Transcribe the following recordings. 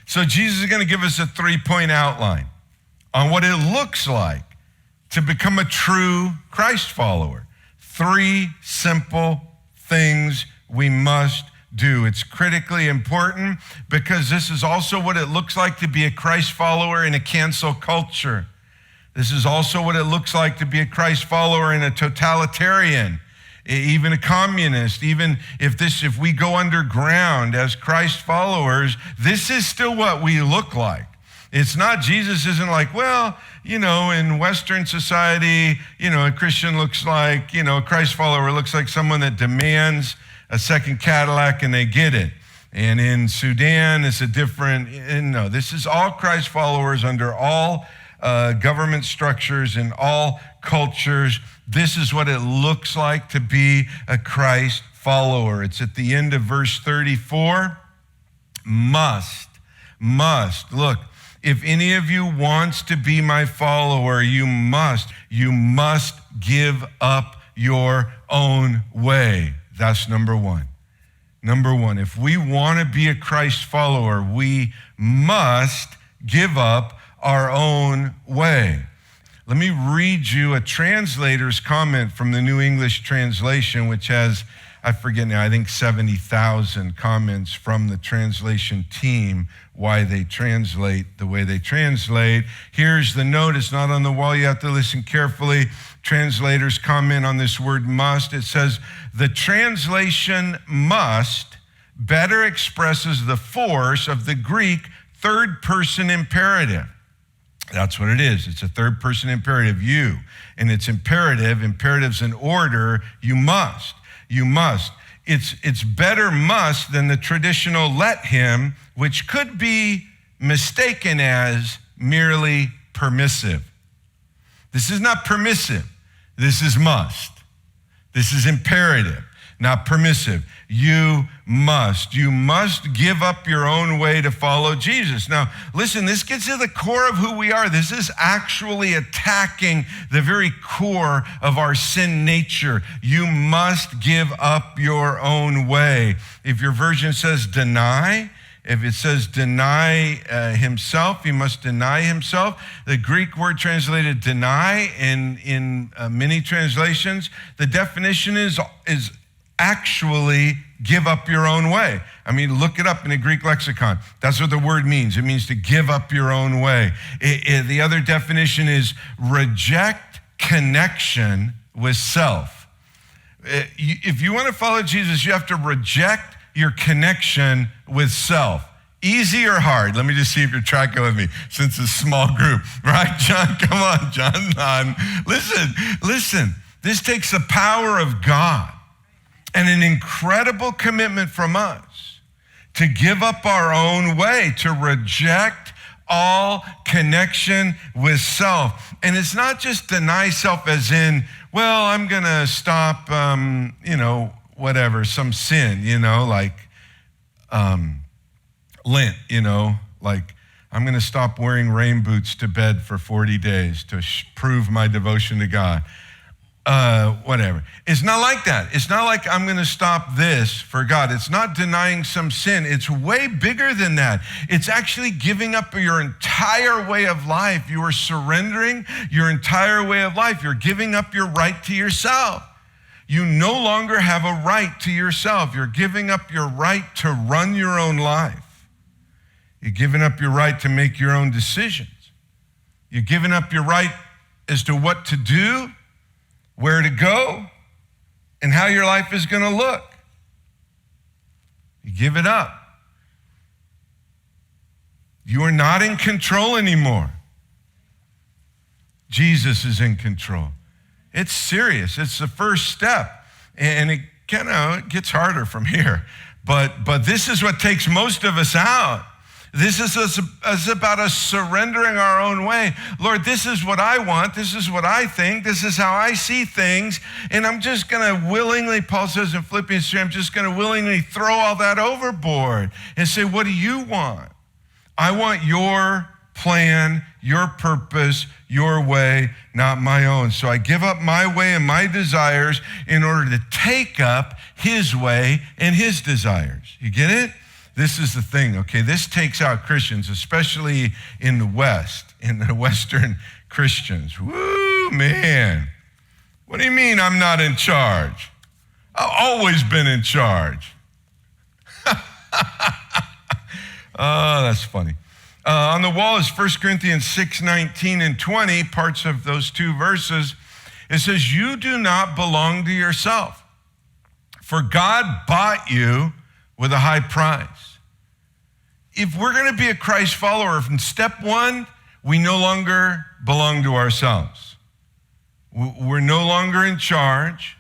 So Jesus is going to give us a 3-point outline on what it looks like to become a true Christ follower. 3 simple things we must do. It's critically important because this is also what it looks like to be a Christ follower in a cancel culture. This is also what it looks like to be a Christ follower in a totalitarian, even a communist. Even if we go underground as Christ followers, this is still what we look like. It's not, Jesus isn't like, well, in Western society, a Christian looks like, a Christ follower looks like someone that demands a second Cadillac and they get it. And in Sudan, it's a different, no, this is all Christ followers under all government structures in all cultures. This is what it looks like to be a Christ follower. It's at the end of verse 34. Must. Look, if any of you wants to be my follower, you must give up your own way. That's number one. Number one, if we want to be a Christ follower, we must give up our own way. Let me read you a translator's comment from the New English Translation, which has, I forget now, I think 70,000 comments from the translation team, why they translate the way they translate. Here's the note. It's not on the wall. You have to listen carefully. Translators comment on this word must. It says, the translation must better expresses the force of the Greek third-person imperative. That's what it is. It's a third-person imperative, you. And it's imperative. Imperative's an order. You must. It's better must than the traditional let him, which could be mistaken as merely permissive. This is not permissive. This is must. This is imperative, not permissive. You must give up your own way to follow Jesus. Now, listen, this gets to the core of who we are. This is actually attacking the very core of our sin nature. You must give up your own way. If your version says deny, if it says deny himself, he must deny himself. The Greek word translated deny in many translations, the definition is actually give up your own way. I mean, look it up in a Greek lexicon. That's what the word means. It means to give up your own way. The other definition is reject connection with self. If you want to follow Jesus, you have to reject your connection with self. Easy or hard? Let me just see if you're tracking with me since it's a small group. Right, John? Come on, John. Listen. This takes the power of God and an incredible commitment from us to give up our own way, to reject all connection with self. And it's not just deny self as in, well, I'm going to stop, whatever, some sin, like Lent, like I'm going to stop wearing rain boots to bed for 40 days to prove my devotion to God. Whatever. It's not like that. It's not like I'm going to stop this for God. It's not denying some sin. It's way bigger than that. It's actually giving up your entire way of life. You are surrendering your entire way of life. You're giving up your right to yourself. You no longer have a right to yourself. You're giving up your right to run your own life. You're giving up your right to make your own decisions. You're giving up your right as to what to do, where to go, and how your life is going to look. You give it up. You are not in control anymore. Jesus is in control. It's serious. It's the first step. And it gets harder from here. But this is what takes most of us out. This is about us surrendering our own way. Lord, this is what I want. This is what I think. This is how I see things. And I'm just going to willingly, Paul says in Philippians 3, I'm just going to willingly throw all that overboard and say, what do you want? I want your plan, your purpose, your way, not my own. So I give up my way and my desires in order to take up his way and his desires. You get it? This is the thing, okay? This takes out Christians, especially in the West, in the Western Christians. Woo, man. What do you mean I'm not in charge? I've always been in charge. Oh, that's funny. On the wall is 1 Corinthians 6:19 and 20, parts of those two verses. It says, you do not belong to yourself, for God bought you with a high price. If we're going to be a Christ follower, from step one, we no longer belong to ourselves. We're no longer in charge.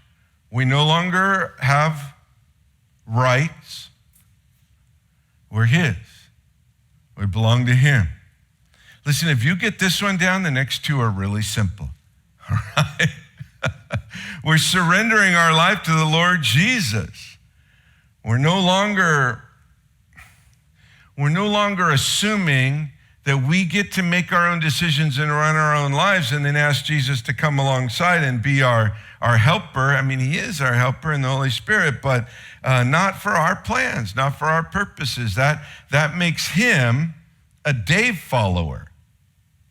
We no longer have rights. We're his. We belong to him. Listen, if you get this one down, the next two are really simple. All right? We're surrendering our life to the Lord Jesus. We're no longer assuming that we get to make our own decisions and run our own lives and then ask Jesus to come alongside and be our helper. I mean, he is our helper in the Holy Spirit, but not for our plans, not for our purposes. That makes him a Dave follower,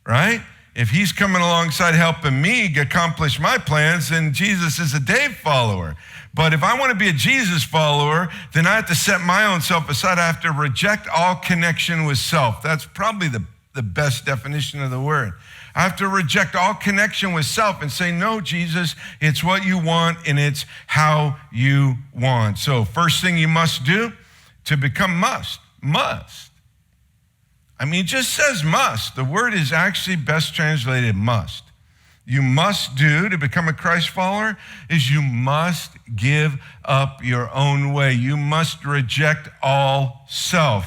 right? If he's coming alongside helping me accomplish my plans, then Jesus is a Dave follower. But if I want to be a Jesus follower, then I have to set my own self aside. I have to reject all connection with self. That's probably the best definition of the word. I have to reject all connection with self and say, no, Jesus, it's what you want and it's how you want. So first thing you must do to become must. I mean, it just says must. The word is actually best translated must. You must do to become a Christ follower is you must give up your own way. You must reject all self.